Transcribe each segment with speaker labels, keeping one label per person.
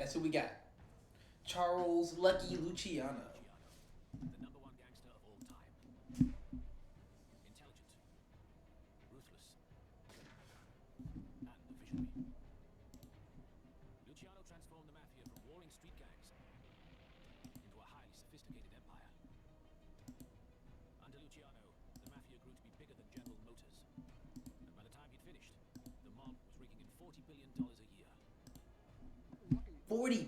Speaker 1: That's who we got. Charles Lucky Luciano.
Speaker 2: The number one gangster of all time. Intelligent, ruthless, and a visionary. Luciano transformed the mafia from warring street gangs into a highly sophisticated empire. Under Luciano, the mafia grew to be bigger than General Motors. And by the time he'd finished, the mob was raking in $40 billion a year.
Speaker 1: 40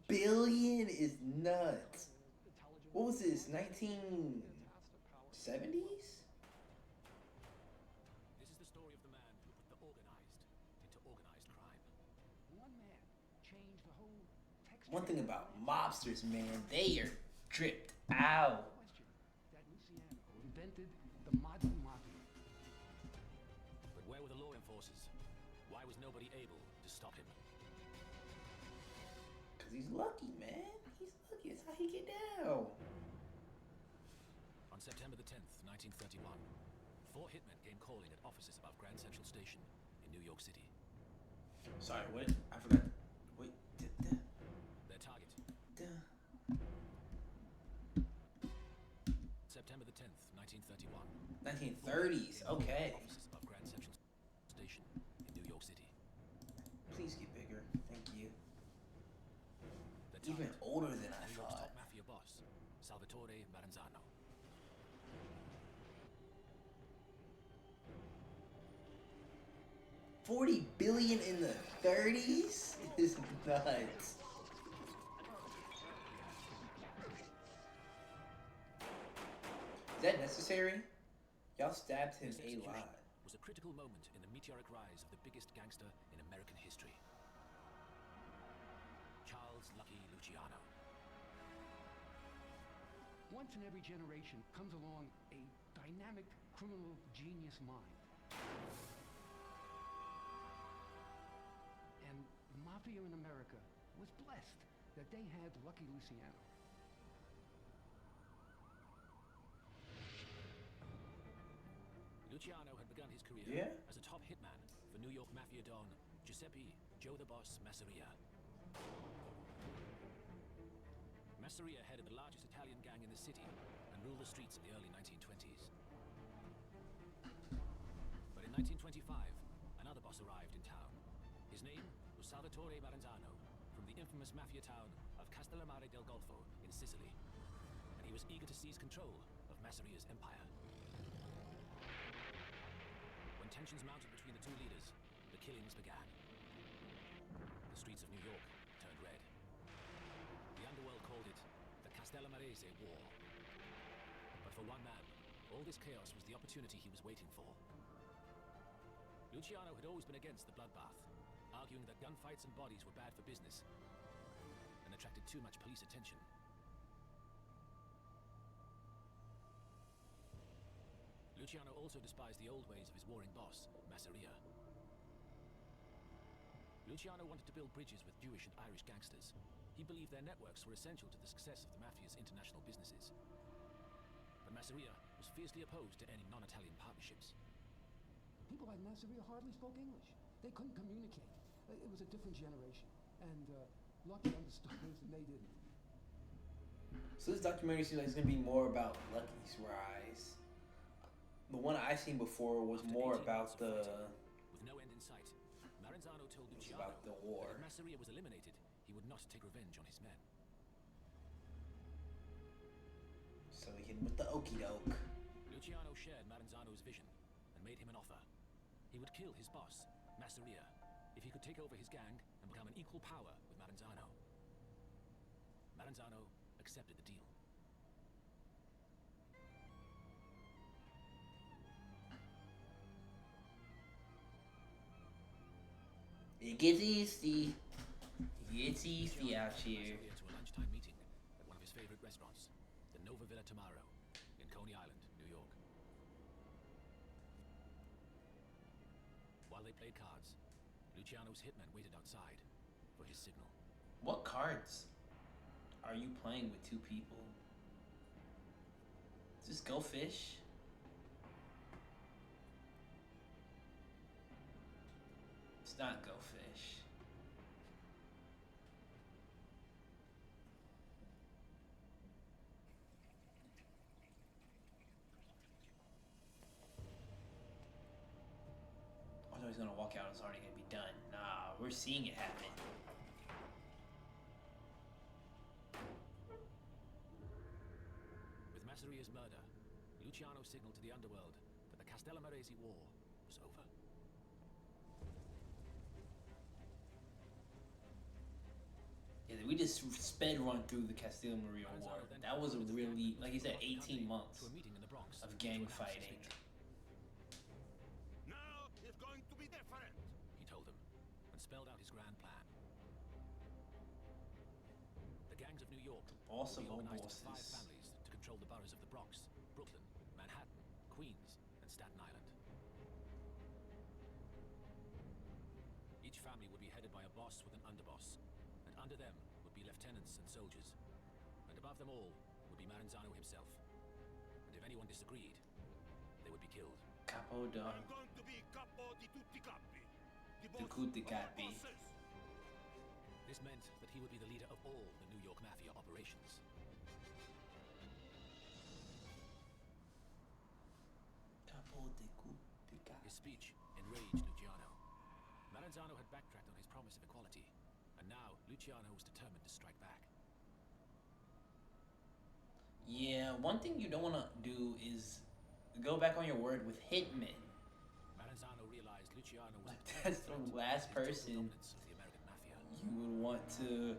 Speaker 1: billion is nuts. What was this, 1970s?
Speaker 2: This is the story of the man who put the organized into organized crime.
Speaker 3: One man changed the whole texture.
Speaker 1: One thing about mobsters, man, they are dripped out.
Speaker 3: Question that Luciano invented the modern mafia.
Speaker 2: But where were the law enforcers? Why was nobody able to stop him?
Speaker 1: Cause he's lucky, man. He's lucky. That's how he get down.
Speaker 2: On September the 10th, 1931, 4 hitmen came calling at offices above Grand Central Station in New York City.
Speaker 1: Sorry, what? I forgot. Wait.
Speaker 2: Their target,
Speaker 1: Duh.
Speaker 2: September the 10th, 1931.
Speaker 1: 1930s. Okay.
Speaker 2: Offices above Grand Central Station in New York City.
Speaker 1: Please get bigger. Thank you.
Speaker 2: Their
Speaker 1: Even
Speaker 2: target,
Speaker 1: older than I
Speaker 2: New York's
Speaker 1: thought.
Speaker 2: top mafia boss, Salvatore Maranzano.
Speaker 1: $40 billion in the 30s is nuts. Is that necessary? Y'all stabbed him
Speaker 2: This
Speaker 1: a
Speaker 2: execution
Speaker 1: lot.
Speaker 2: was a critical moment in the meteoric rise of the biggest gangster in American history. Charles Lucky Luciano.
Speaker 3: Once in every generation comes along a dynamic criminal genius mind. And the mafia in America was blessed that they had Lucky Luciano.
Speaker 2: Luciano had begun his career
Speaker 1: Yeah?
Speaker 2: as a top hitman for New York mafia don Giuseppe Joe the Boss Masseria. Masseria headed the largest Italian gang in the city and ruled the streets in the early 1920s. But in 1925, another boss arrived in town. His name was Salvatore Maranzano, from the infamous mafia town of Castellammare del Golfo in Sicily, and he was eager to seize control of Masseria's empire. When tensions mounted between the two leaders, the killings began. The streets of New York turned red. The underworld called it the Castellammarese War. But for one man, all this chaos was the opportunity he was waiting for. Luciano had always been against the bloodbath, arguing that gunfights and bodies were bad for business and attracted too much police attention. Luciano also despised the old ways of his warring boss, Masseria. Luciano wanted to build bridges with Jewish and Irish gangsters. He believed their networks were essential to the success of the mafia's international businesses. But Masseria was fiercely opposed to any non-Italian partnerships.
Speaker 3: People like Masseria hardly spoke English. They couldn't communicate. It was a different generation. And Lucky understood this and they didn't.
Speaker 1: So this documentary seems like it's gonna be more about Lucky's rise. The one I seen before was
Speaker 2: After
Speaker 1: more
Speaker 2: 18 months
Speaker 1: about
Speaker 2: of
Speaker 1: the.
Speaker 2: fighting, with no end in sight, Maranzano told Luciano
Speaker 1: about the war.
Speaker 2: that if Masseria was eliminated, he would not take revenge on his men.
Speaker 1: So we hit him with the okey doke.
Speaker 2: Luciano shared Maranzano's vision and made him an offer. He would kill his boss, Masseria, if he could take over his gang and become an equal power with Maranzano. Maranzano accepted the deal.
Speaker 1: It gets easy. It gets easy out here.
Speaker 2: Masseria to a lunchtime meeting at one of his favorite restaurants, the Nova Villa Tomorrow, in Coney Island, New York. While they played cards, Luciano's hitmen waited outside for his signal.
Speaker 1: What cards are you playing with two people? Is this Go Fish? It's not Go Fish. gonna walk out and it's already gonna be done. Nah, we're seeing it happen.
Speaker 2: With Masseria's murder, Luciano signaled to the underworld that the Castellamarese war was over.
Speaker 1: Yeah, we just sped run through the Castilla Maria War. That was a really, like you said, 18 months
Speaker 2: to a meeting in the Bronx
Speaker 1: of gang
Speaker 2: to announce his
Speaker 1: fighting.
Speaker 2: victory.
Speaker 4: Now it's going to be different.
Speaker 2: He told them, and spelled out his grand plan. The gangs of New York
Speaker 1: Boss
Speaker 2: will
Speaker 1: of
Speaker 2: be
Speaker 1: all
Speaker 2: organized as 5
Speaker 1: bosses.
Speaker 2: families to control the boroughs of the Bronx, Brooklyn, Manhattan, Queens, and Staten Island. Each family would be headed by a boss with an underboss, and under them would be lieutenants and soldiers. And above them all would be Maranzano himself. And if anyone disagreed, they would be killed.
Speaker 1: Capo da
Speaker 4: I'm going to be capo di tutti capi. The boss
Speaker 1: tutti
Speaker 4: of all
Speaker 1: capi.
Speaker 4: bosses.
Speaker 2: This meant that he would be the leader of all the New York Mafia operations.
Speaker 1: Capo de tutti
Speaker 2: His
Speaker 1: capi.
Speaker 2: speech enraged Luciano. Maranzano had backtracked on his promise of equality, and now Luciano was determined to strike back.
Speaker 1: Yeah, one thing you don't want to do is go back on your word with hitmen.
Speaker 2: Maranzano realized Luciano was
Speaker 1: Like,
Speaker 2: a
Speaker 1: that's
Speaker 2: threat
Speaker 1: the
Speaker 2: to
Speaker 1: last
Speaker 2: the total
Speaker 1: person
Speaker 2: dominance of the American Mafia.
Speaker 1: you would want to.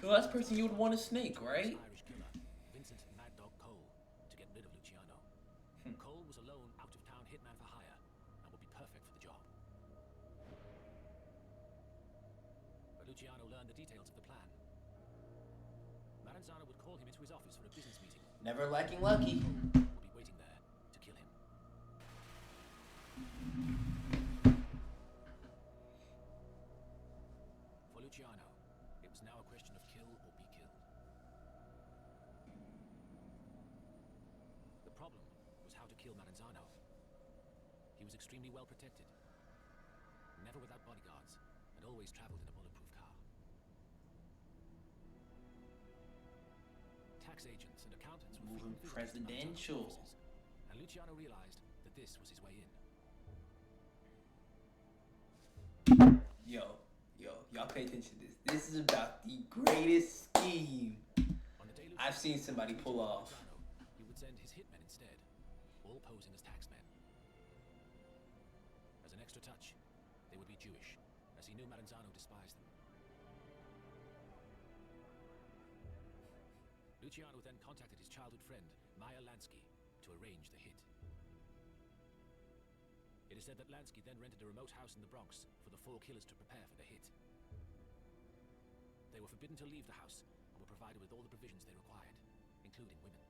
Speaker 1: The last person you would want to snake, right?
Speaker 2: Irish killer, Vincent Mad Dog Cole, to get rid of Luciano. Cole was a lone, out-of-town hitman for hire, and would be perfect for the job. But Luciano learned the details of the plan. Maranzano would call him into his office for a business meeting.
Speaker 1: Never lacking lucky.
Speaker 2: Would be waiting there to kill him. For Luciano, it was now a question of kill or be killed. The problem was how to kill Maranzano. He was extremely well protected, never without bodyguards, and always traveled in a bulletproof car. Tax agents and accountants were
Speaker 1: Moving
Speaker 2: frequent visitors to Maranzano's
Speaker 1: presidential.
Speaker 2: offices, and Luciano realized that this was his way in.
Speaker 1: Y'all pay attention to this. This is about the greatest scheme
Speaker 2: On the day
Speaker 1: I've
Speaker 2: Luciano
Speaker 1: seen somebody
Speaker 2: met
Speaker 1: pull off.
Speaker 2: Maranzano, he would send his hitmen instead, all posing as taxmen. As an extra touch, they would be Jewish, as he knew Maranzano despised them. Luciano then contacted his childhood friend, Maya Lansky, to arrange the hit. It is said that Lansky then rented a remote house in the Bronx for the 4 killers to prepare for the hit. They were forbidden to leave the house and were provided with all the provisions they required, including women.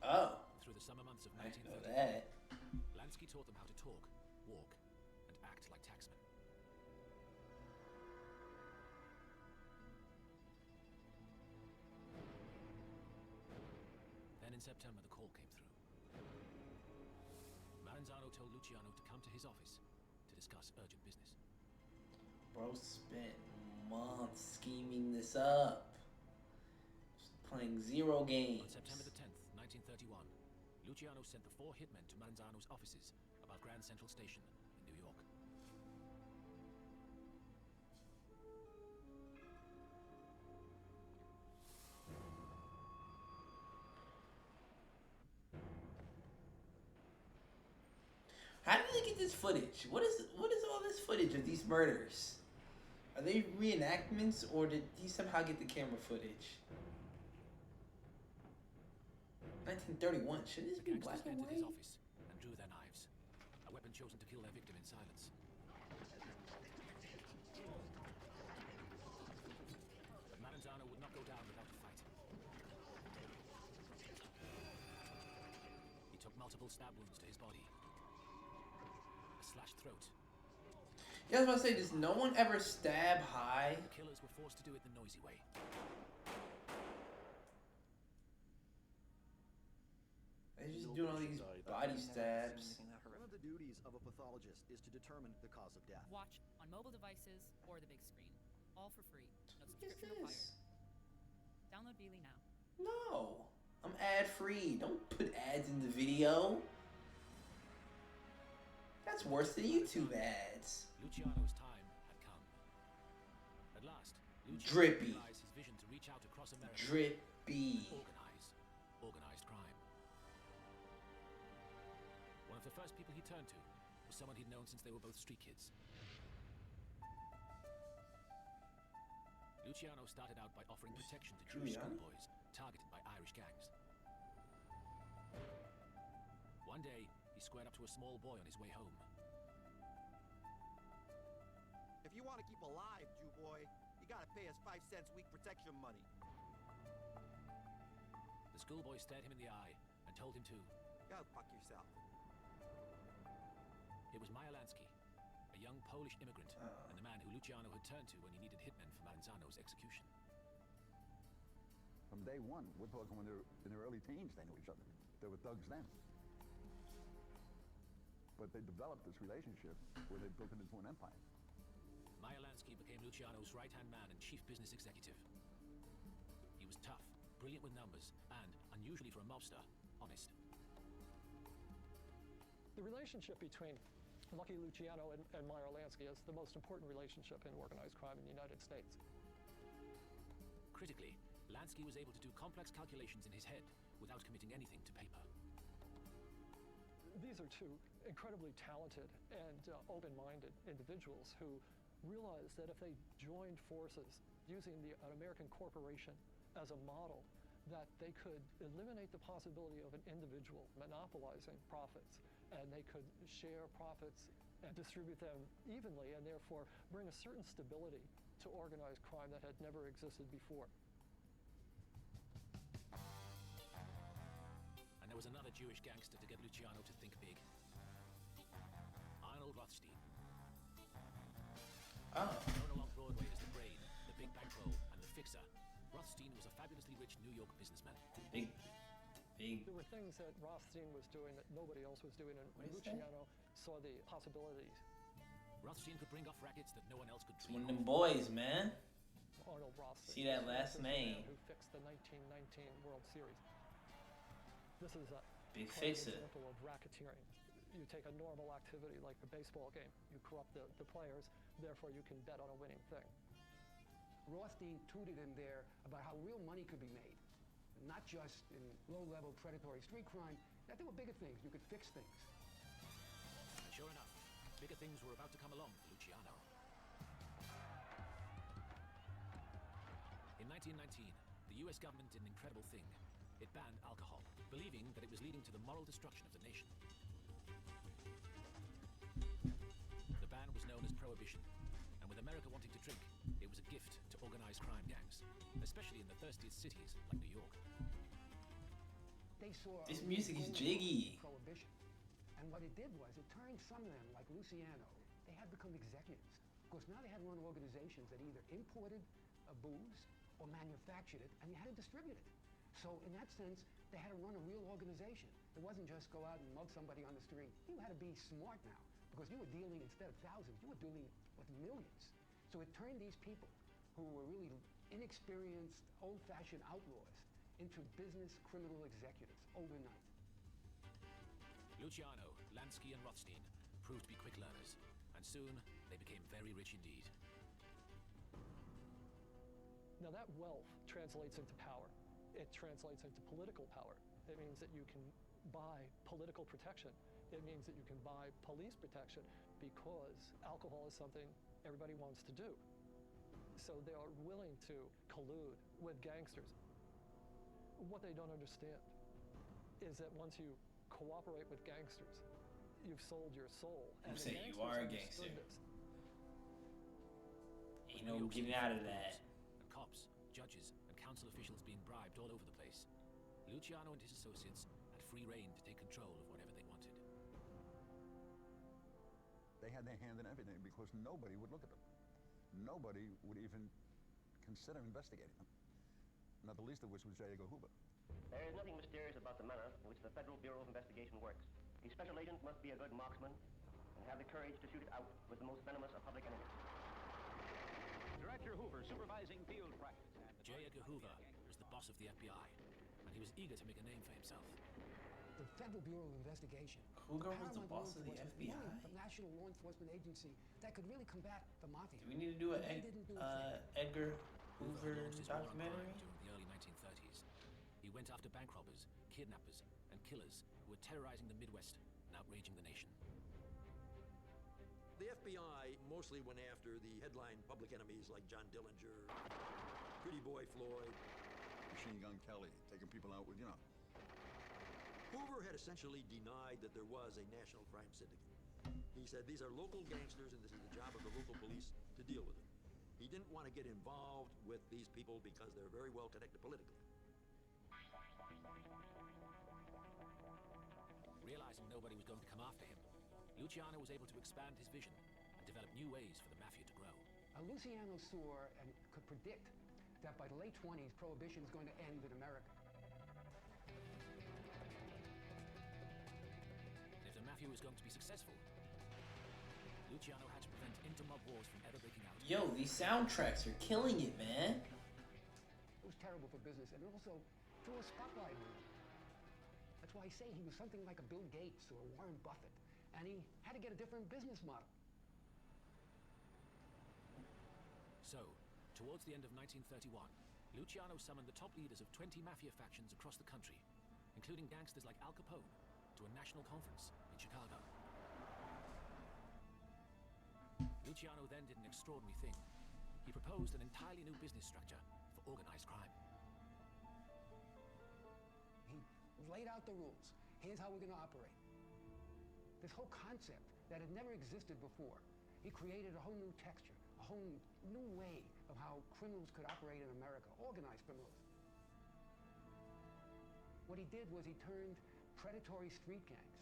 Speaker 1: Oh,
Speaker 2: Through the summer months of
Speaker 1: I didn't know
Speaker 2: 1930,
Speaker 1: that.
Speaker 2: Lansky taught them how to talk, walk, and act like taxmen. Then in September, the call came through. Maranzano told Luciano to come to his office to discuss urgent business.
Speaker 1: Bro spent months scheming this up. Just playing zero games.
Speaker 2: On September the 10th, 1931, Luciano sent the 4 hitmen to Maranzano's offices above Grand Central Station in New York.
Speaker 1: How did they get this footage? What is all this footage of these murders? Are they reenactments or did he somehow get the camera footage? 1931. Should this
Speaker 2: The
Speaker 1: be
Speaker 2: gangsters
Speaker 1: black and
Speaker 2: entered his
Speaker 1: white?
Speaker 2: office and drew their knives, a weapon chosen to kill their victim in silence. But Maranzano would not go down without a fight. He took multiple stab wounds to his body, a slashed throat.
Speaker 1: Yeah, I was about to say, does no one ever stab high?
Speaker 2: The killers were forced to do it the noisy way.
Speaker 1: They're just doing all these body stabs.
Speaker 5: One of the duties of a pathologist is to determine the cause of death.
Speaker 6: Watch on mobile devices or the big screen. All for free. No
Speaker 1: What is
Speaker 6: subscription required.
Speaker 1: this?
Speaker 6: Download Beely now.
Speaker 1: No, I'm ad free. Don't put ads in the video. That's worse than YouTube ads.
Speaker 2: Luciano's time had come. At last, Luciano
Speaker 1: Drippy.
Speaker 2: realized his vision to reach out across America
Speaker 1: Drippy.
Speaker 2: and organized crime. One of the first people he turned to was someone he'd known since they were both street kids. Luciano started out by offering protection to Jewish
Speaker 1: Giuliani?
Speaker 2: schoolboys targeted by Irish gangs. One day, he squared up to a small boy on his way home.
Speaker 5: If you want to keep alive, Jew boy, you gotta pay us 5 cents week protection money.
Speaker 2: The schoolboy stared him in the eye and told him to.
Speaker 5: Go fuck yourself.
Speaker 2: It was Majalansky, a young Polish immigrant,
Speaker 1: Oh.
Speaker 2: and the man who Luciano had turned to when he needed hitmen for Maranzano's execution.
Speaker 7: From day one, we're talking when they're in their early teens, they knew each other. They were thugs then. But they developed this relationship where they built it into an empire.
Speaker 2: Majalansky became Luciano's right-hand man and chief business executive. He was tough, brilliant with numbers, and, unusually for a mobster, honest.
Speaker 8: The relationship between Lucky Luciano and Meyer Lansky is the most important relationship in organized crime in the United States.
Speaker 2: Critically, Lansky was able to do complex calculations in his head without committing anything to paper.
Speaker 8: These are two incredibly talented and open-minded individuals who realized that if they joined forces using an American corporation as a model, that they could eliminate the possibility of an individual monopolizing profits, and they could share profits and distribute them evenly, and therefore bring a certain stability to organized crime that had never existed before.
Speaker 2: And there was another Jewish gangster to get Luciano to think big. Arnold Rothstein.
Speaker 1: Oh.
Speaker 2: Known along Broadway as the Brain, the Big Bankroll, and the Fixer, Rothstein was a fabulously rich New York businessman.
Speaker 1: Big.
Speaker 8: There were things that Rothstein was doing that nobody else was doing, and
Speaker 1: What is that?
Speaker 8: Luciano saw the possibilities.
Speaker 2: Rothstein could bring off rackets that no one else could
Speaker 1: It's one
Speaker 2: dream
Speaker 1: of them
Speaker 2: of.
Speaker 1: boys, man.
Speaker 8: Arnold Rothstein.
Speaker 1: See that last
Speaker 8: This is the man
Speaker 1: name.
Speaker 8: who fixed the 1919 World Series. This is a
Speaker 1: Big
Speaker 8: prime
Speaker 1: fixer.
Speaker 8: example of racketeering. You take a normal activity like a baseball game, you corrupt the players, therefore you can bet on a winning thing.
Speaker 3: Rothstein tutored him there about how real money could be made, not just in low-level predatory street crime, that there were bigger things. You could fix things.
Speaker 2: And sure enough, bigger things were about to come along for Luciano. In 1919, the US government did an incredible thing. It banned alcohol, believing that it was leading to the moral destruction of the nation. The ban was known as Prohibition, and with America wanting to drink, it was a gift to organized crime gangs, especially in the thirstiest cities like New York.
Speaker 3: They saw
Speaker 1: This
Speaker 3: a
Speaker 1: music is
Speaker 3: real
Speaker 1: jiggy.
Speaker 3: prohibition. And what it did was it turned some of them, like Luciano, they had become executives. Because now they had to run organizations that either imported booze or manufactured it, and you had to distribute it. So in that sense, they had to run a real organization. It wasn't just go out and mug somebody on the street. You had to be smart now, because you were dealing, instead of thousands, you were dealing with millions. So it turned these people who were really inexperienced, old-fashioned outlaws into business criminal executives overnight.
Speaker 2: Luciano, Lansky, and Rothstein proved to be quick learners, and soon they became very rich indeed.
Speaker 8: Now that wealth translates into power. It translates into political power. It means that you can buy political protection. It means that you can buy police protection, because alcohol is something everybody wants to do. So they are willing to collude with gangsters. What they don't understand is that once you cooperate with gangsters, you've sold your soul.
Speaker 1: You
Speaker 8: And the
Speaker 1: say you
Speaker 8: gangsters
Speaker 1: are a
Speaker 8: understood
Speaker 1: gangster.
Speaker 8: this.
Speaker 1: Ain't no getting out of that.
Speaker 2: And cops, judges, and council officials being bribed all over the place. Luciano and his associates had free rein to take control of whatever they wanted.
Speaker 7: They had their hand in everything because nobody would look at them. Nobody would even consider investigating them. Not the least of which was J. Edgar Hoover.
Speaker 9: There is nothing mysterious about the manner in which the Federal Bureau of Investigation works. A special agent must be a good marksman and have the courage to shoot it out with the most venomous of public enemies.
Speaker 10: Director Hoover supervising field practice.
Speaker 2: J. Edgar Hoover was the boss of the FBI, and he was eager to make a name for himself.
Speaker 3: the Federal Bureau of Investigation,
Speaker 1: Cougar was the
Speaker 3: paramount
Speaker 1: boss
Speaker 3: law
Speaker 1: of the
Speaker 3: enforcement,
Speaker 1: FBI?
Speaker 3: the national law enforcement agency that could really combat the mafia.
Speaker 1: Do we need to do
Speaker 3: And they didn't do a thing.
Speaker 1: Edgar
Speaker 2: Hoover
Speaker 1: Hoover
Speaker 2: had launched his war on crime
Speaker 1: documentary?
Speaker 2: during the early 1930s. He went after bank robbers, kidnappers, and killers who were terrorizing the Midwest and outraging the nation.
Speaker 11: The FBI mostly went after the headline public enemies like John Dillinger, Pretty Boy Floyd.
Speaker 7: Machine Gun Kelly, taking people out with,
Speaker 11: Hoover had essentially denied that there was a national crime syndicate. He said these are local gangsters and this is the job of the local police to deal with them. He didn't want to get involved with these people because they're very well connected politically.
Speaker 2: Realizing nobody was going to come after him, Luciano was able to expand his vision and develop new ways for the mafia to grow.
Speaker 3: Luciano saw and could predict that by the late 20s, prohibition is going to end in America.
Speaker 2: And if the mafia was going to be successful, Luciano had to prevent inter-mob wars from ever breaking out.
Speaker 1: Yo, these soundtracks are killing it, man.
Speaker 3: It was terrible for business, and it also threw a spotlight on him. That's why I say he was something like a Bill Gates or a Warren Buffett, and he had to get a different business model.
Speaker 2: So, towards the end of 1931, Luciano summoned the top leaders of 20 mafia factions across the country, including gangsters like Al Capone, to a national conference in Chicago. Luciano then did an extraordinary thing. He proposed an entirely new business structure for organized crime.
Speaker 3: He laid out the rules. Here's how we're going to operate. This whole concept that had never existed before. He created a whole new texture, a whole new way of how criminals could operate in America, organized criminals. What he did was he turned predatory street gangs,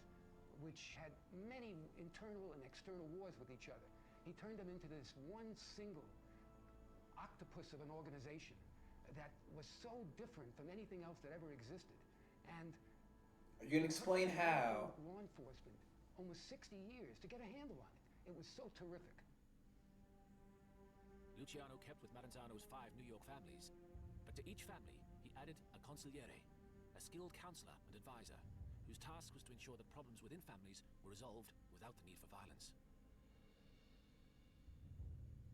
Speaker 3: which had many internal and external wars with each other. He turned them into this one single octopus of an organization that was so different from anything else that ever existed. And
Speaker 1: are you gonna explain how?
Speaker 3: Law enforcement, almost 60 years to get a handle on it. It was so terrific.
Speaker 2: Luciano kept with Maranzano's 5 New York families, but to each family he added a consigliere, a skilled counselor and advisor, whose task was to ensure that problems within families were resolved without the need for violence.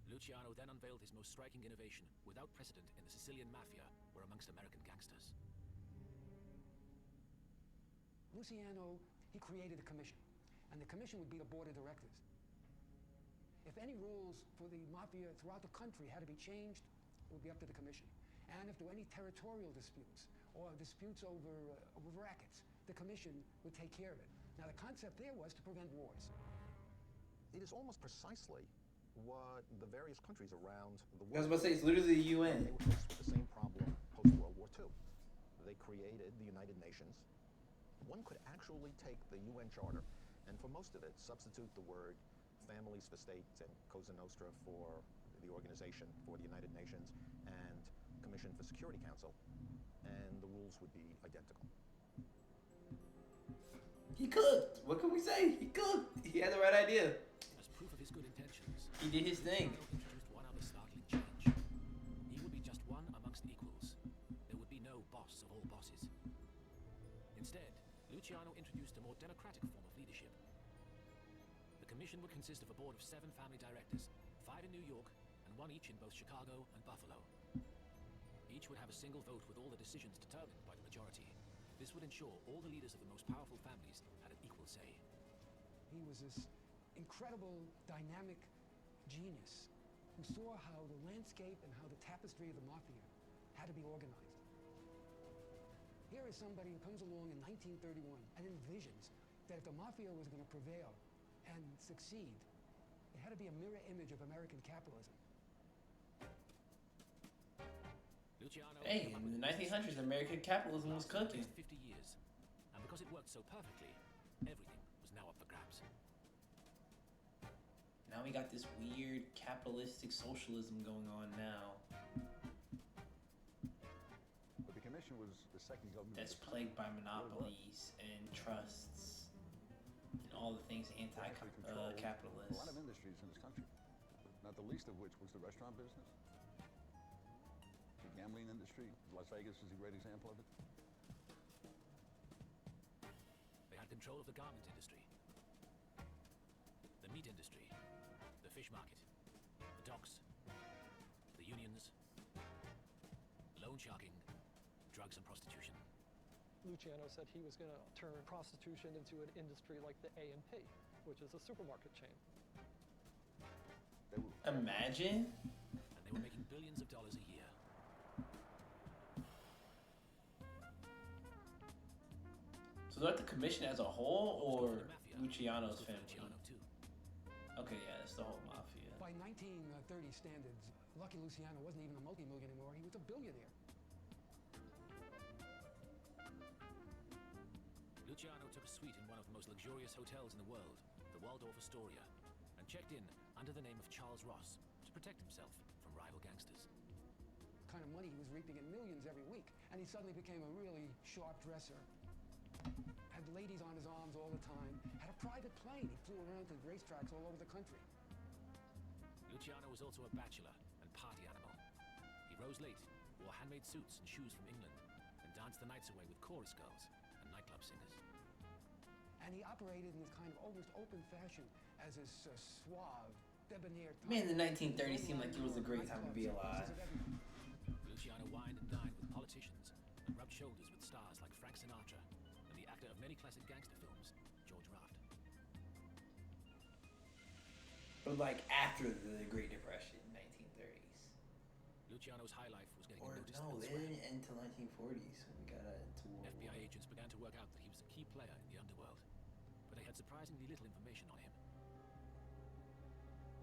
Speaker 2: Luciano then unveiled his most striking innovation, without precedent in the Sicilian mafia or amongst American gangsters.
Speaker 3: Luciano, he created a commission, and the commission would be the board of directors. If any rules for the mafia throughout the country had to be changed, it would be up to the commission. And if there were any territorial disputes or disputes over rackets, the commission would take care of it. Now, the concept there was to prevent wars.
Speaker 12: It is almost precisely what the various countries around the world...
Speaker 1: I was about to say, it's literally the UN.
Speaker 12: They were faced with the same problem post-World War II. They created the United Nations. One could actually take the UN Charter and for most of it substitute the word families for states and Cosa Nostra for the Organization for the United Nations and Commission for Security Council, and the rules would be identical.
Speaker 1: He cooked. What can we say? He cooked. He had the right idea.
Speaker 2: As proof of his good intentions,
Speaker 1: He did his thing.
Speaker 2: Luciano introduced one other startling change. He would be just one amongst equals. There would be no boss of all bosses. Instead, Luciano introduced a more democratic form of leadership. The commission would consist of a board of 7 family directors, 5 in New York, and 1 each in both Chicago and Buffalo. Each would have a single vote with all the decisions determined by the majority. This would ensure all the leaders of the most powerful families had an equal say.
Speaker 3: He was this incredible, dynamic genius who saw how the landscape and how the tapestry of the mafia had to be organized. Here is somebody who comes along in 1931 and envisions that if the mafia was going to prevail and succeed, it had to be a mirror image of American capitalism.
Speaker 2: Luciano
Speaker 1: Hey, in the 1900s, American capitalism was cooking.
Speaker 2: 50 years, and because it worked so perfectly, everything was now up for grabs.
Speaker 1: Now we got this weird capitalistic socialism going on now.
Speaker 7: But the commission was the second government
Speaker 1: That's plagued by monopolies and trusts and all the things
Speaker 7: a
Speaker 1: anti-capitalist.
Speaker 7: lot of industries in this country, not the least of which was the restaurant business. The gambling industry, Las Vegas is a great example of it.
Speaker 2: had control of the garment industry, the meat industry, the fish market, the docks, the unions, loan sharking, drugs and prostitution.
Speaker 8: Luciano said he was going to turn prostitution into an industry like the A&P, which is a supermarket chain.
Speaker 1: Imagine.
Speaker 2: And they were making billions of dollars a year.
Speaker 1: So they're like the commission as a whole, or Luciano's family?
Speaker 2: Luciano too.
Speaker 1: Okay, yeah, that's the whole mafia.
Speaker 3: By 1930 standards, Lucky Luciano wasn't even a multi-millionaire anymore. He was a billionaire.
Speaker 2: Luciano took a suite in one of the most luxurious hotels in the world, the Waldorf Astoria, and checked in under the name of Charles Ross to protect himself from rival gangsters.
Speaker 3: The kind of money he was reaping in millions every week, and he suddenly became a really sharp dresser. Had ladies on his arms all the time, had a private plane. He flew around to racetracks all over the country.
Speaker 2: Luciano was also a bachelor and party animal. He rose late, wore handmade suits and shoes from England, and danced the nights away with chorus girls and nightclub singers.
Speaker 3: And he operated in this kind of almost open fashion as this suave, debonair type.
Speaker 1: Man, the 1930s seemed like it was a great time to be alive.
Speaker 2: Luciano wined and dined with politicians and rubbed shoulders with stars like Frank Sinatra and the actor of many classic gangster films, George Raft.
Speaker 1: But like after the Great Depression, 1930s.
Speaker 2: Luciano's high life was getting
Speaker 1: Or
Speaker 2: noticed
Speaker 1: no, they
Speaker 2: elsewhere.
Speaker 1: didn't end until 1940s when we got into World War.
Speaker 2: FBI agents began to work out that he was a key player in the underworld, but they had surprisingly little information on him.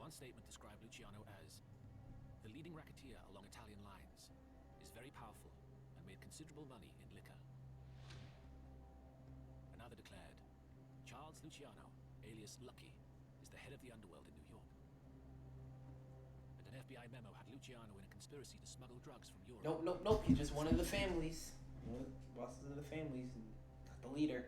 Speaker 2: One statement described Luciano as the leading racketeer along Italian lines, is very powerful and made considerable money in liquor. Another declared, Charles Luciano, alias Lucky, is the head of the underworld in New York. And an FBI memo had Luciano in a conspiracy to smuggle drugs from Europe.
Speaker 1: Nope. He's just one of the families. One of the bosses of the families, not the leader.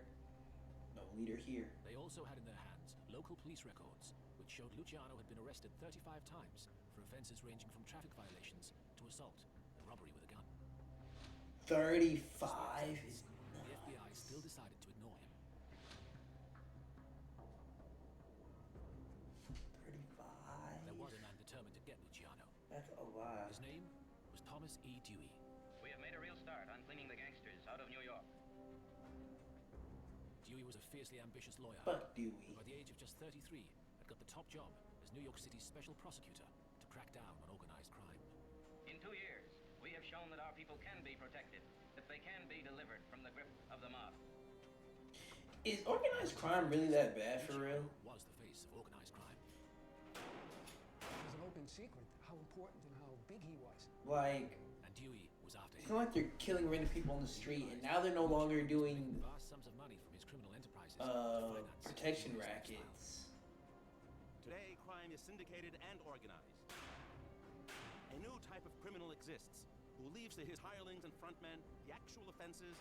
Speaker 1: No leader here.
Speaker 2: They also had in their hands local police records, which showed Luciano had been arrested 35 times for offenses ranging from traffic violations to assault and robbery with a gun.
Speaker 1: 35 is
Speaker 2: The FBI still decided to ignore him.
Speaker 1: 35.
Speaker 2: There was a man determined to get Luciano.
Speaker 1: That's a lot.
Speaker 2: His name was Thomas E. Dewey.
Speaker 13: We have made a real start on cleaning the gangsters out of New York.
Speaker 2: Dewey was a fiercely ambitious lawyer.
Speaker 1: Fuck Dewey.
Speaker 2: Who by the age of just 33 had got the top job as New York City's special prosecutor to crack down on organized crime.
Speaker 13: In 2 years, we have shown that our people can be protected, that they can be delivered from the grip of the mob.
Speaker 1: Is organized crime really that bad for real?
Speaker 2: Was the face of organized crime.
Speaker 3: It was an open secret how important and how big he was.
Speaker 1: Like,
Speaker 2: And Dewey was after
Speaker 1: it's
Speaker 2: him.
Speaker 1: not like they're killing random people on the street, and now they're no longer doing
Speaker 2: Vast sums of money from his criminal enterprises to finance
Speaker 1: protection
Speaker 2: his
Speaker 1: rackets.
Speaker 4: Today, crime is syndicated and organized. A new type of criminal exists who leaves to his hirelings and frontmen the actual offenses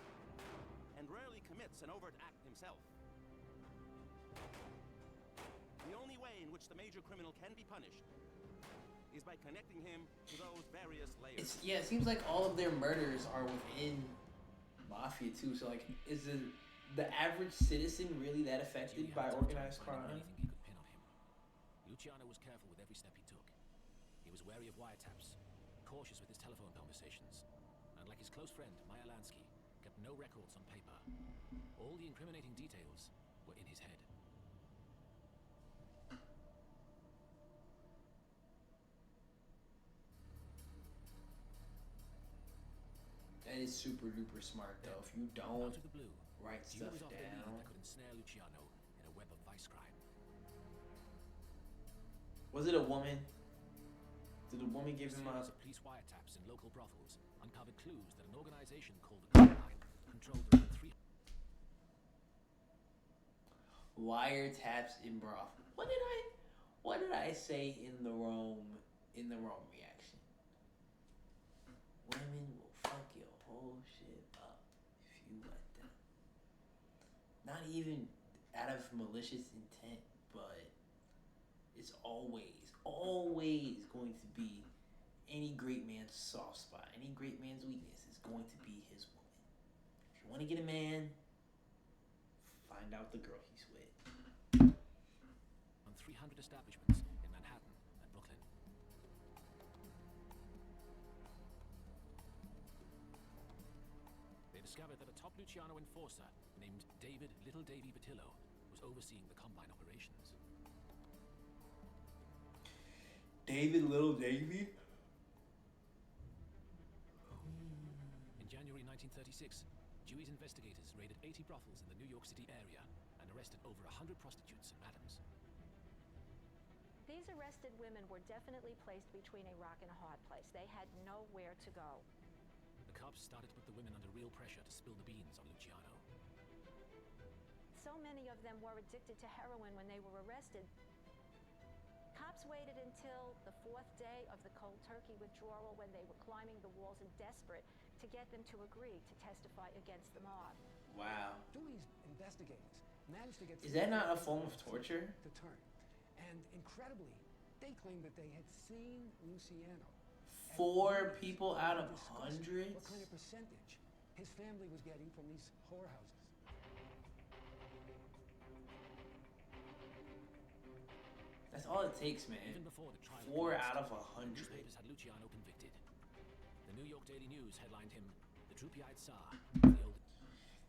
Speaker 4: and rarely commits an overt act himself. The only way in which the major criminal can be punished is by connecting him to those various layers.
Speaker 1: Yeah, it seems like all of their murders are within mafia too. So like, is the average citizen really that affected by organized crime?
Speaker 2: Anything he could pin on him. Luciano was careful with every step he took. He was wary of wiretaps, cautious with his telephone conversations, and like his close friend Maya Lansky, kept no records on paper. All the incriminating details were in his head.
Speaker 1: That is super duper smart though. If you don't
Speaker 2: Out of the blue,
Speaker 1: write
Speaker 2: Dewey
Speaker 1: stuff
Speaker 2: was on the lead
Speaker 1: down.
Speaker 2: that could ensnare Luciano in a web of vice crime.
Speaker 1: Was it a woman? Did a woman give him a
Speaker 2: series of police wiretaps in local brothels uncovered clues that an organization called the Green Line controlled around 300
Speaker 1: wiretaps in broth? What did I say in the Rome reaction? Women will fuck your whole shit up if you let them. Not even out of malicious intent, but it's always going to be any great man's soft spot. Any great man's weakness is going to be his woman. If you want to get a man, find out the girl he's with.
Speaker 2: On 300 establishments in Manhattan and Brooklyn. They discovered that a top Luciano enforcer named David Little Davy Batillo was overseeing the Combine operations.
Speaker 1: David Little Davy?
Speaker 2: In January 1936, Dewey's investigators raided 80 brothels in the New York City area and arrested over 100 prostitutes and madams.
Speaker 14: These arrested women were definitely placed between a rock and a hard place. They had nowhere to go.
Speaker 2: The cops started to put the women under real pressure to spill the beans on Luciano.
Speaker 14: So many of them were addicted to heroin when they were arrested. Cops waited until the 4th day of the cold turkey withdrawal when they were climbing the walls and desperate to get them to agree to testify against the mob.
Speaker 1: Wow.
Speaker 3: Dewey's investigators managed to get...
Speaker 1: Is that not a form of torture?
Speaker 3: ...to turn. And incredibly, they claimed that they had seen Luciano.
Speaker 1: 4 people out of hundreds?
Speaker 3: What kind of percentage his family was getting from these whorehouses.
Speaker 1: That's all it takes, man.
Speaker 2: Even before the trial
Speaker 1: 4 out of 100.
Speaker 2: Newspapers had Luciano convicted. The New York Daily News headlined him the droopy-eyed Tsar. The old...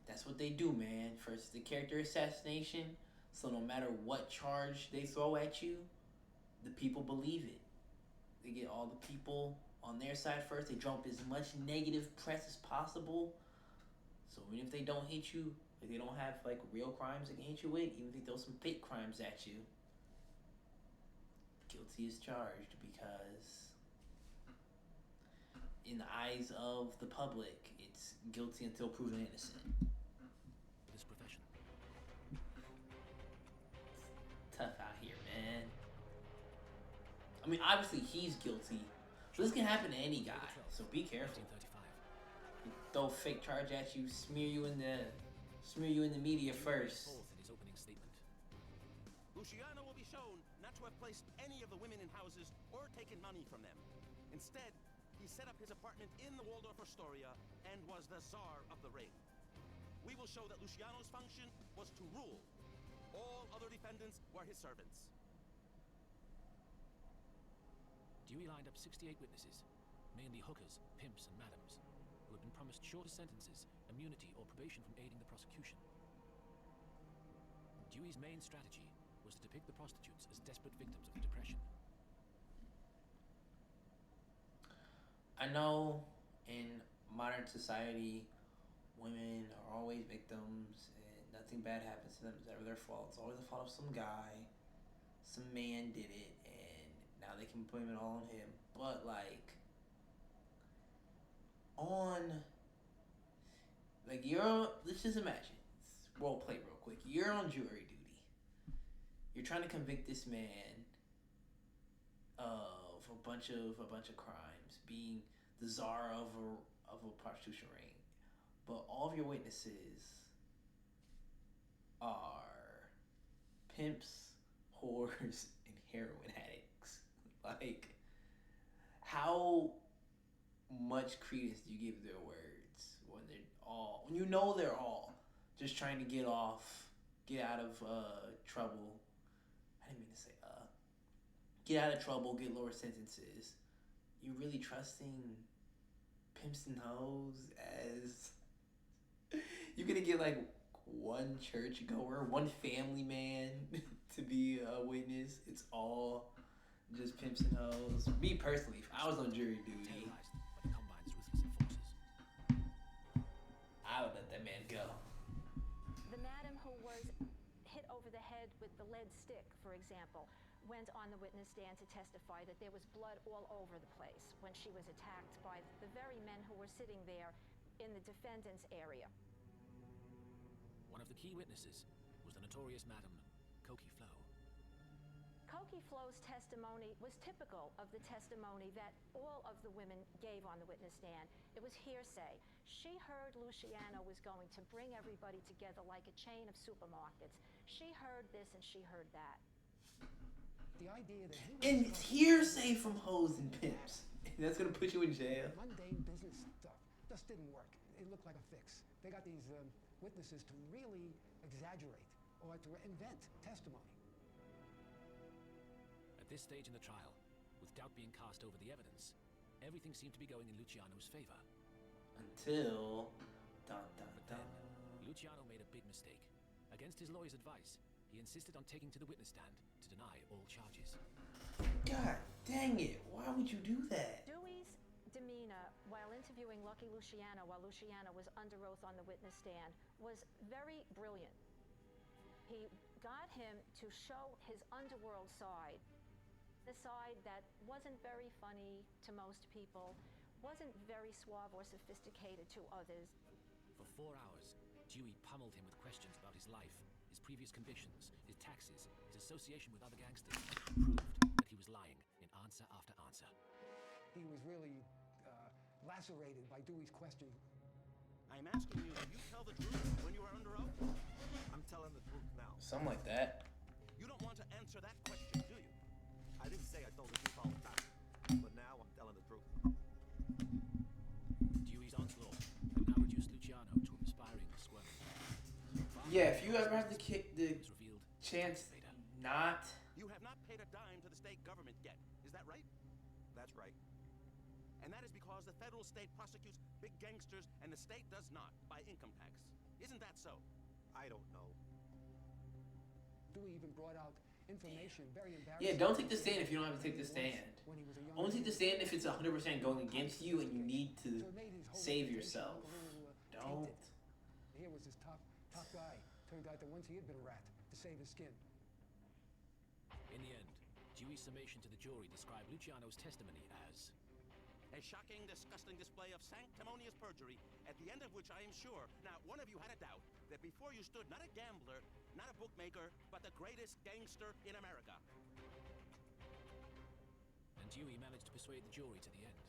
Speaker 1: That's what they do, man. First, the character assassination. So no matter what charge they throw at you, the people believe it. They get all the people on their side first. They drum up as much negative press as possible. So even if they don't hit you, if they don't have like real crimes they can hit you with, even if they throw some fake crimes at you, guilty is charged, because in the eyes of the public, it's guilty until proven innocent.
Speaker 2: This profession.
Speaker 1: Tough out here, man. I mean, obviously he's guilty. So this can happen to any guy, so be careful. Throw a fake charge at you, smear you in the media first.
Speaker 2: In his opening statement.
Speaker 4: Luciano will be shown not to have placed any of the women in houses or taken money from them. Instead, he set up his apartment in the Waldorf Astoria and was the czar of the ring. We will show that Luciano's function was to rule. All other defendants were his servants.
Speaker 2: Dewey lined up 68 witnesses, mainly hookers, pimps, and madams, who had been promised shorter sentences, immunity, or probation from aiding the prosecution. Dewey's main strategy was to depict the prostitutes as desperate victims of the Depression.
Speaker 1: I know in modern society, women are always victims and nothing bad happens to them. It's never their fault. It's always the fault of some guy. Some man did it, and now they can blame it all on him. But like, let's just imagine, role play real quick. You're on jury duty. You're trying to convict this man of a bunch of crimes, being the czar of a prostitution ring, but all of your witnesses are pimps, whores, and heroin addicts. Like, how much credence do you give their words when they're all just trying to get out of trouble? I didn't mean to say get out of trouble, get lower sentences. You really trusting pimps and hoes as you're gonna get like one churchgoer, one family man to be a witness? It's all just pimps and hoes. Me personally, if I was on jury duty, I would let that man go.
Speaker 14: The madam who was hit over the head with the lead stick, for example, went on the witness stand to testify that there was blood all over the place when she was attacked by the very men who were sitting there in the defendant's area.
Speaker 2: One of the key witnesses was the notorious Madam Cokie Flo.
Speaker 14: Cokie Flo's testimony was typical of the testimony that all of the women gave on the witness stand. It was hearsay. She heard Luciano was going to bring everybody together like a chain of supermarkets. She heard this and she heard that.
Speaker 3: The idea that
Speaker 1: and it's hearsay from hoes and pimps. That's gonna put you in jail.
Speaker 3: Mundane business stuff just didn't work. It looked like a fix. They got these witnesses to really exaggerate or to invent testimony.
Speaker 2: At this stage in the trial, with doubt being cast over the evidence, everything seemed to be going in Luciano's favor.
Speaker 1: Until... Dun, dun, dun.
Speaker 2: Luciano made a big mistake. Against his lawyer's advice, he insisted on taking to the witness stand to deny all charges.
Speaker 1: God dang it, why would you do that?
Speaker 14: Dewey's demeanor while interviewing Lucky Luciano while Luciano was under oath on the witness stand was very brilliant. He got him to show his underworld side, the side that wasn't very funny to most people, wasn't very suave or sophisticated to others.
Speaker 2: For 4 hours, Dewey pummeled him with questions about his life, his previous convictions, his taxes, his association with other gangsters, and proved that he was lying in answer after answer.
Speaker 3: He was really lacerated by Dewey's question.
Speaker 4: I'm asking you, do you tell the truth when you are under oath?
Speaker 5: I'm telling the truth now.
Speaker 1: Something like that.
Speaker 4: You don't want to answer that question, do you?
Speaker 5: I didn't say I told the truth all the time, but now I'm telling the truth.
Speaker 2: Dewey's onslaught had now reduced Luciano to a perspiring squirming.
Speaker 1: Yeah, if you ever have the chance not...
Speaker 4: You have not paid a dime to the state government yet. Is that right?
Speaker 5: That's right.
Speaker 4: And that is because the federal state prosecutes big gangsters and the state does not by income tax. Isn't that so?
Speaker 5: I don't know.
Speaker 3: Dewey even brought out information, very embarrassing.
Speaker 1: Yeah, don't take the stand if you don't have to take the stand. Only take the stand if it's 100% going against you and you need to save yourself. Don't.
Speaker 3: Here was this top guy. Turned out that once he had been a rat to save his skin.
Speaker 2: In the end, Dewey's summation to the jury described Luciano's testimony as
Speaker 4: a shocking, disgusting display of sanctimonious perjury, at the end of which I am sure not one of you had a doubt that before you stood not a gambler, not a bookmaker, but the greatest gangster in America.
Speaker 2: And Dewey managed to persuade the jury to the end.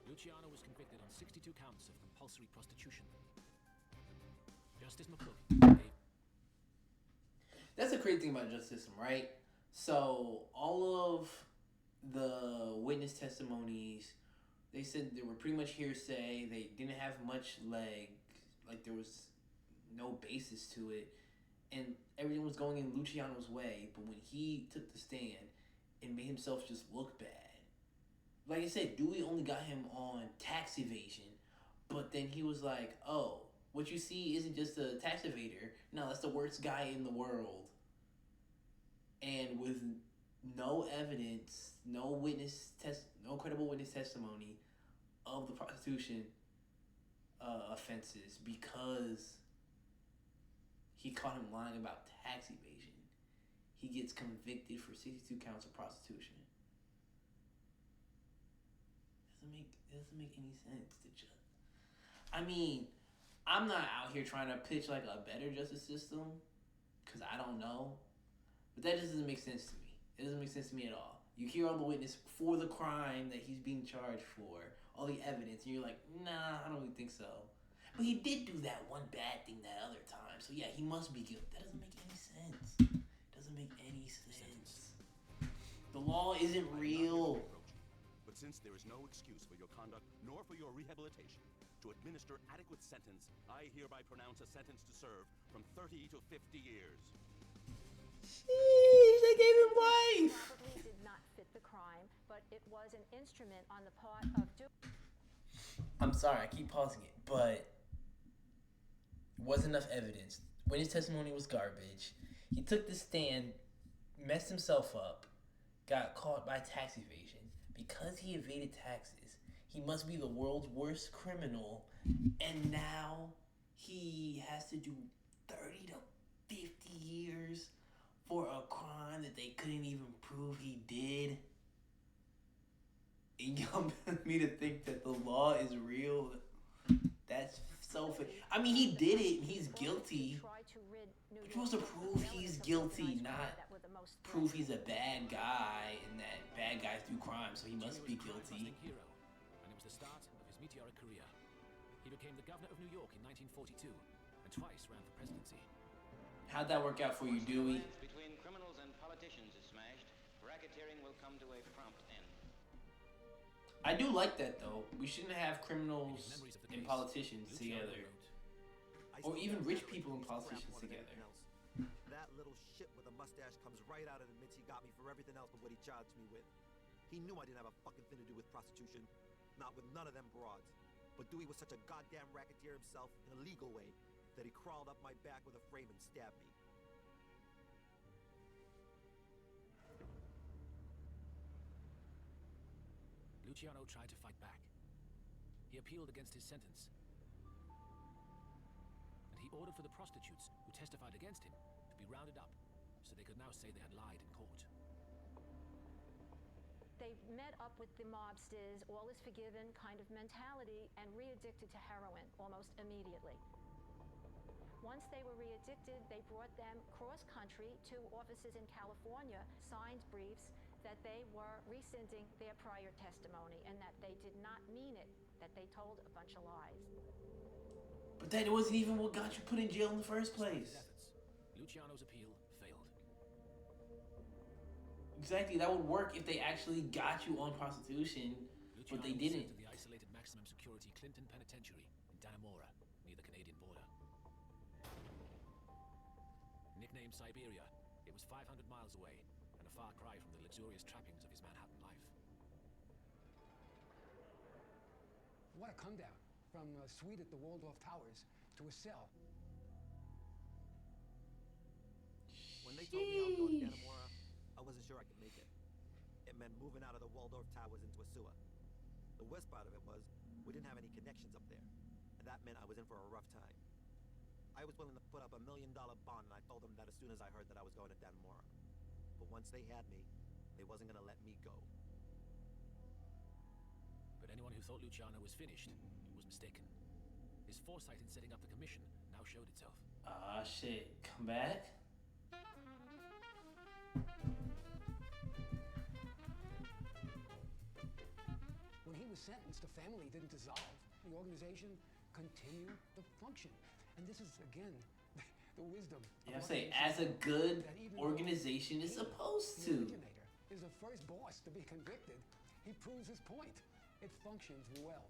Speaker 2: Luciano was convicted on 62 counts of compulsory prostitution. Justice McCook gave...
Speaker 1: That's the crazy thing about the justice system, right? So, all of the witness testimonies, they said they were pretty much hearsay. They didn't have much leg. Like, there was no basis to it. And everything was going in Luciano's way. But when he took the stand, it made himself just look bad. Like I said, Dewey only got him on tax evasion. But then he was like, oh, what you see isn't just a tax evader. No, that's the worst guy in the world. And with no evidence, no credible witness testimony of the prostitution offenses, because he caught him lying about tax evasion, he gets convicted for 62 counts of prostitution. It doesn't make any sense to just. I mean, I'm not out here trying to pitch like a better justice system, because I don't know. But that just doesn't make sense to me. It doesn't make sense to me at all. You hear all the witness for the crime that he's being charged for, all the evidence, and you're like, nah, I don't really think so. But he did do that one bad thing that other time, so yeah, he must be guilty. That doesn't make any sense. It doesn't make any sense. The law isn't real.
Speaker 4: But since there is no excuse for your conduct, nor for your rehabilitation, to administer adequate sentence, I hereby pronounce a sentence to serve from 30 to 50 years.
Speaker 1: Sheesh, they gave him life!
Speaker 14: Probably did not fit the crime, but it was an instrument on the part of Dewey.
Speaker 1: I'm sorry, I keep pausing it, but wasn't enough evidence. Witness testimony was garbage. He took the stand, messed himself up, got caught by tax evasion. Because he evaded taxes, he must be the world's worst criminal, and now he has to do 30 to 50 years for a crime that they couldn't even prove he did. And y'all want me to think that the law is real? That's so I mean, he did it and he's guilty. But you're supposed to prove he's guilty, not prove he's a bad guy and that bad guys do crime, so he must be guilty.
Speaker 2: Hero, and it was the start of his meteoric career. He became the governor of New York in 1942 and twice ran for presidency.
Speaker 1: How'd that work out for you, Dewey?
Speaker 13: Between criminals and politicians is smashed, racketeering will come to a prompt end.
Speaker 1: I do like that though. We shouldn't have criminals and politicians together, or even rich people and politicians together.
Speaker 5: That little shit with a mustache comes right out and admits he got me for everything else but what he charged me with. He knew I didn't have a fucking thing to do with prostitution, not with none of them broads. But Dewey was such a goddamn racketeer himself in a legal way that he crawled up my back with a frame and stabbed me.
Speaker 2: Luciano tried to fight back. He appealed against his sentence. And he ordered for the prostitutes who testified against him to be rounded up so they could now say they had lied in court.
Speaker 14: They met up with the mobsters, all is forgiven kind of mentality, and re-addicted to heroin almost immediately. Once they were re-addicted, they brought them cross-country to offices in California, signed briefs that they were rescinding their prior testimony and that they did not mean it, that they told a bunch of lies.
Speaker 1: But that wasn't even what got you put in jail in the first place.
Speaker 2: Luciano's appeal failed.
Speaker 1: Exactly, that would work if they actually got you on prostitution, but they didn't.
Speaker 2: To the isolated maximum security Clinton Penitentiary in Dannemora, near the Canadian border. Nicknamed Siberia, it was 500 miles away and a far cry from the luxurious trappings of his Manhattan life.
Speaker 3: What a come down from a suite at the Waldorf Towers to a cell.
Speaker 5: When they told me I was going to Dannemora, I wasn't sure I could make it. It meant moving out of the Waldorf Towers into a sewer. The worst part of it was we didn't have any connections up there, and that meant I was in for a rough time. I was willing to put up $1 million bond, and I told them that as soon as I heard that I was going to Dannemora. But once they had me, they wasn't going to let me go.
Speaker 2: But anyone who thought Luciano was finished was mistaken. His foresight in setting up the commission now showed itself.
Speaker 1: Ah, shit. Come back?
Speaker 3: When he was sentenced, the family didn't dissolve. The organization continued to function. And this is, again, the wisdom.
Speaker 1: Yeah, I'm saying, as a good organization is supposed to.
Speaker 3: The originator is the first boss to be convicted. He proves his point. It functions well.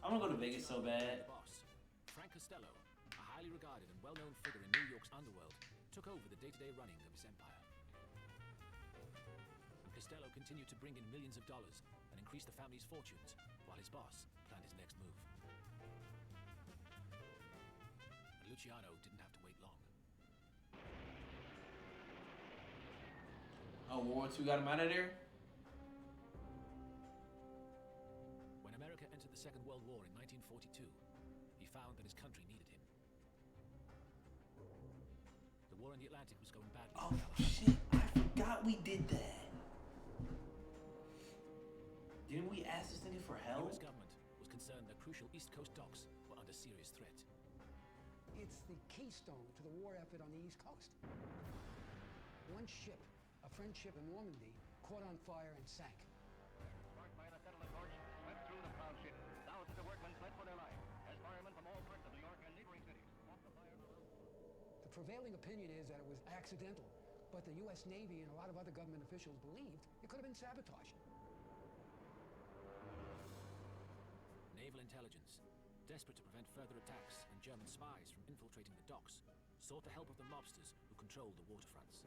Speaker 1: I'm gonna go to Vegas so bad.
Speaker 2: Boss, Frank Costello, a highly regarded and well-known figure in New York's underworld, took over the day-to-day running of his empire. And Costello continued to bring in millions of dollars and increase the family's fortunes, while his boss planned his next move. And Luciano didn't have to wait long.
Speaker 1: Oh, World War II got him out of there?
Speaker 2: When America entered the Second World War in 1942, he found that his country needed him. The war in the Atlantic was going badly.
Speaker 1: Oh, shit. I forgot we did that. Didn't we ask this nigga for help?
Speaker 2: The US government was concerned that crucial East Coast docks were under serious threat.
Speaker 3: It's the keystone to the war effort on the East Coast. One ship, a French ship in Normandy, caught on fire and sank.
Speaker 13: Sparked by the settlement torch, swept through the proud ship. Thousands of workmen fled for their lives as firemen from all parts of New York and neighboring cities fought the fire.
Speaker 3: The prevailing opinion is that it was accidental, but the U.S. Navy and a lot of other government officials believed it could have been sabotage.
Speaker 2: Naval intelligence, desperate to prevent further attacks and German spies from infiltrating the docks, sought the help of the mobsters who controlled the waterfronts.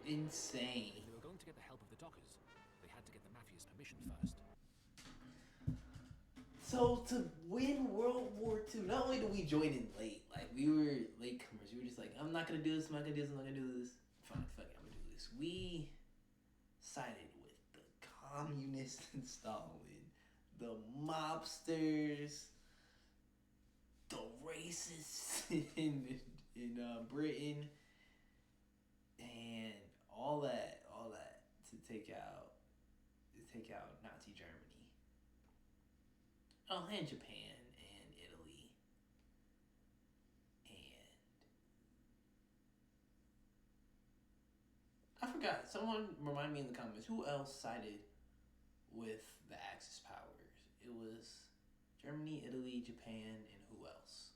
Speaker 1: Insane.
Speaker 2: If they were going to get the help of the dockers, they had to get the mafia's permission first.
Speaker 1: So to win World War II, not only did we join in late, like we were latecomers. We were just like, I'm not gonna do this, I'm not gonna do this, I'm not gonna do this. Fine, fuck it, I'm gonna do this. We sided with the communists in Stalin, the mobsters, the racists in Britain, and all that to take out Nazi Germany. Oh, and Japan and Italy. And I forgot. Someone remind me in the comments, who else sided with the Axis powers? It was Germany, Italy, Japan, and who else?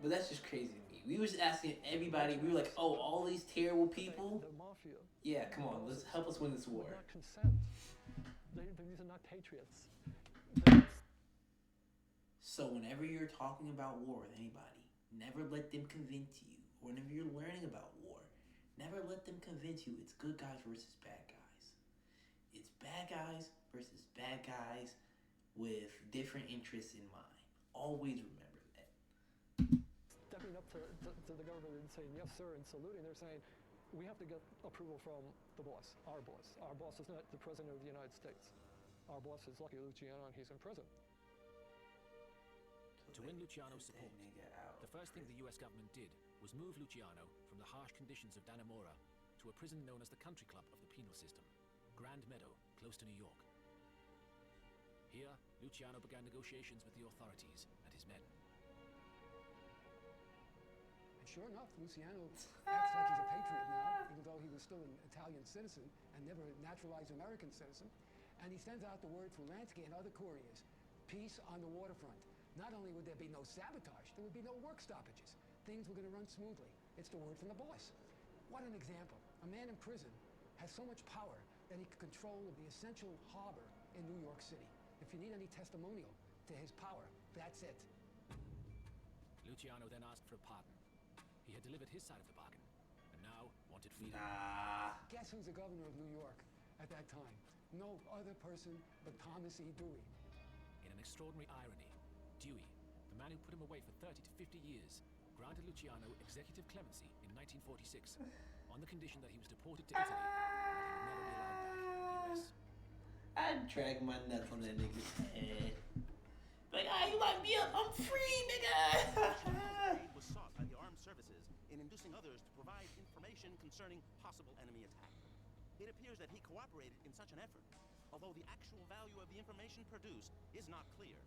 Speaker 1: But that's just crazy to me. We was asking everybody. We were like, oh, all these terrible people.
Speaker 8: The mafia.
Speaker 1: Yeah, come on, let's help us win this war.
Speaker 8: Would not consent. These are not patriots.
Speaker 1: So whenever you're talking about war with anybody, never let them convince you. Whenever you're learning about war, never let them convince you it's good guys versus bad guys. It's bad guys versus bad guys with different interests in mind. Always remember that.
Speaker 8: Stepping up to the government and saying yes sir and saluting, they're saying we have to get approval from the boss, our boss. Our boss is not the President of the United States. Our boss is Lucky Luciano and he's in prison.
Speaker 2: To win Luciano's support, the first thing the US government did was move Luciano from the harsh conditions of Dannemora to a prison known as the Country Club of the penal system, Grand Meadow, close to New York. Here, Luciano began negotiations with the authorities and his men.
Speaker 3: And sure enough, Luciano acts like he's a patriot now, even though he was still an Italian citizen and never a naturalized American citizen. And he sends out the word through Lansky and other couriers, peace on the waterfront. Not only would there be no sabotage, there would be no work stoppages. Things were going to run smoothly. It's the word from the boss. What an example. A man in prison has so much power that he can control the essential harbor in New York City. If you need any testimonial to his power, that's it.
Speaker 2: Luciano then asked for a pardon. He had delivered his side of the bargain, and now wanted freedom.
Speaker 3: Guess who's the governor of New York at that time? No other person but Thomas E. Dewey.
Speaker 2: In an extraordinary irony, Dewey, the man who put him away for 30 to 50 years, granted Luciano executive clemency in 1946 on the condition that he was deported to Italy and that he would never be allowed back to the US.
Speaker 1: I'd drag my nuts on that nigga's head. Like, you locked me up, I'm free, nigga!
Speaker 4: Aid was sought by the armed services in inducing others to provide information concerning possible enemy attack. It appears that he cooperated in such an effort, although the actual value of the information produced is not clear.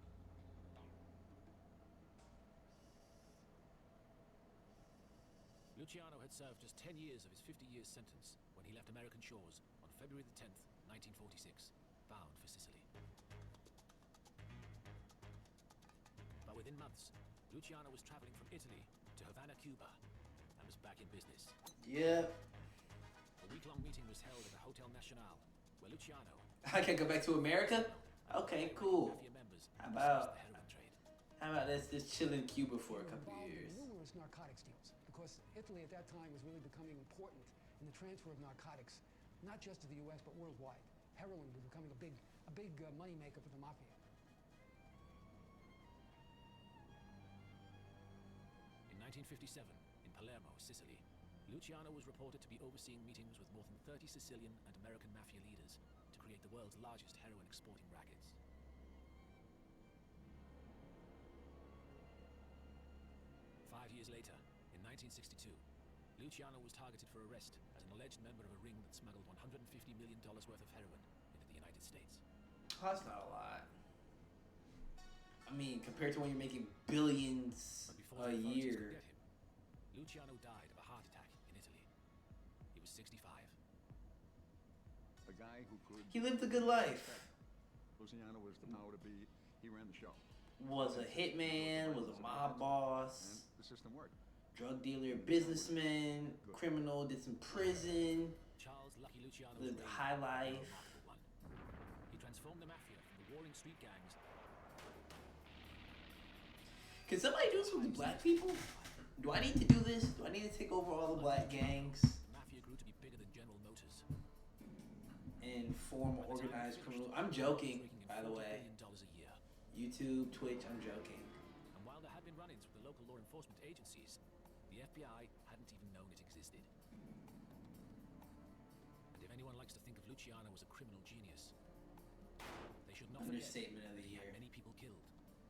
Speaker 2: Luciano had served just 10 years of his 50-year sentence when he left American shores on February the 10th, 1946, bound for Sicily. But within months, Luciano was traveling from Italy to Havana, Cuba, and was back in business.
Speaker 1: Yep.
Speaker 2: A week-long meeting was held at the Hotel Nacional, where Luciano...
Speaker 1: I can go back to America? Okay, cool. How about let's just chill in Cuba for a couple of years?
Speaker 3: Numerous narcotics deals, because Italy at that time was really becoming important in the transfer of narcotics, not just to the U.S. but worldwide. Heroin was becoming a big moneymaker for the mafia.
Speaker 2: In 1957, in Palermo, Sicily, Luciano was reported to be overseeing meetings with more than 30 Sicilian and American mafia leaders to create the world's largest heroin exporting rackets. Years later, in 1962, Luciano was targeted for arrest as an alleged member of a ring that smuggled $150 million worth of heroin into the United States.
Speaker 1: That's not a lot. I mean, compared to when you're making billions a year.
Speaker 2: Luciano died of a heart attack in Italy. He was 65.
Speaker 7: A guy who could...
Speaker 1: He lived a good life.
Speaker 7: Luciano was the power to be. He ran the show.
Speaker 1: Was a hitman, was a mob boss.
Speaker 7: And the system worked.
Speaker 1: Drug dealer, businessman, criminal, did some prison.
Speaker 2: Charles Lucky Luciano
Speaker 1: lived a high life.
Speaker 2: He transformed the mafia from the warring street gangs.
Speaker 1: Can somebody do this with the black people? Do I need to do this? Do I need to take over all the black gangs?
Speaker 2: The mafia grew to be bigger than General Motors.
Speaker 1: And form organized criminal. I'm joking, by the way. YouTube, Twitch, I'm joking.
Speaker 2: And while there had been run-ins with the local law enforcement agencies, the FBI hadn't even known it existed. And if anyone likes to think of Luciano as a criminal genius, they should not forget
Speaker 1: Understatement of the year.
Speaker 2: He had many people killed,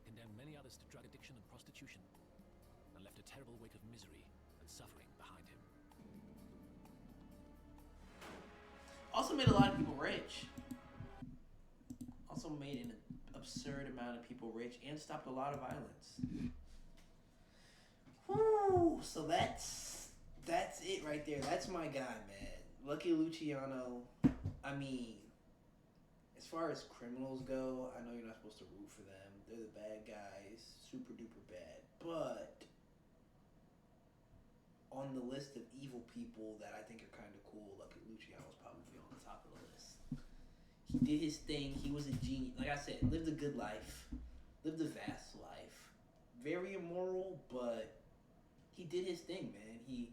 Speaker 2: condemned many others to drug addiction and prostitution, and left a terrible wake of misery and suffering behind him.
Speaker 1: Also made a lot of people rich. Also made an absurd amount of people rich and stopped a lot of violence. Whew, so that's it right there. That's my guy, man. Lucky Luciano. I mean, as far as criminals go, I know you're not supposed to root for them. They're the bad guys, super duper bad. But on the list of evil people that I think are kind of cool, Luciano's probably on the top of the list. He did his thing. He was a genius. Like I said, lived a good life. Lived a vast life. Very immoral, but he did his thing, man. He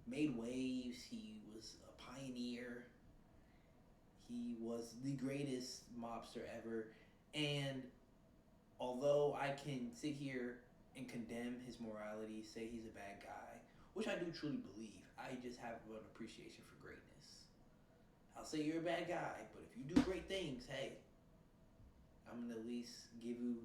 Speaker 1: made waves. He was a pioneer. He was the greatest mobster ever. And although I can sit here and condemn his morality, say he's a bad guy, which I do truly believe, I just have an appreciation for greatness. I'll say you're a bad guy, but if you do great things, hey, I'm going to at least give you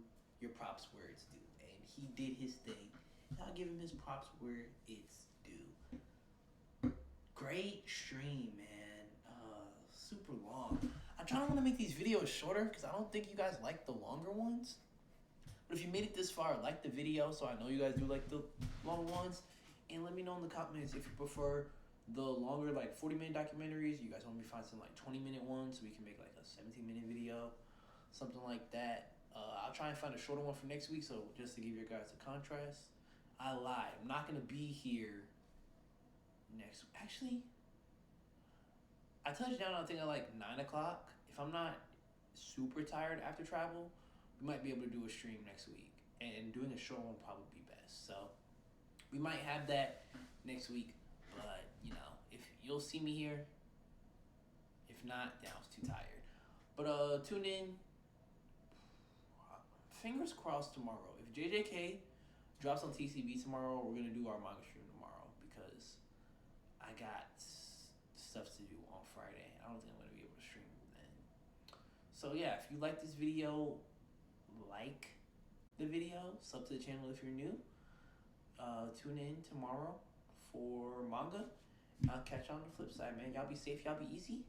Speaker 1: your props where it's due. And he did his thing. And I'll give him his props where it's due. Great stream, man. Super long. I'm trying to want to make these videos shorter because I don't think you guys like the longer ones. But if you made it this far, like the video, so I know you guys do like the long ones. And let me know in the comments if you prefer the longer, like 40-minute documentaries. You guys want me to find some like 20-minute ones so we can make like a 17-minute video, something like that. I'll try and find a shorter one for next week, so just to give you guys a contrast. I lied. I'm not going to be here next week. Actually, I touched down, I think, at like 9 o'clock. If I'm not super tired after travel, we might be able to do a stream next week. And doing a short one will probably be best. So we might have that next week. But, you know, if you'll see me here. If not, then I was too tired. But tune in. Fingers crossed tomorrow. If JJK drops on TCB tomorrow, we're going to do our manga stream tomorrow. Because I got stuff to do on Friday. I don't think I'm going to be able to stream then. So yeah, if you like this video, like the video, sub to the channel if you're new. Tune in tomorrow for manga. I'll catch you on the flip side, man. Y'all be safe, y'all be easy.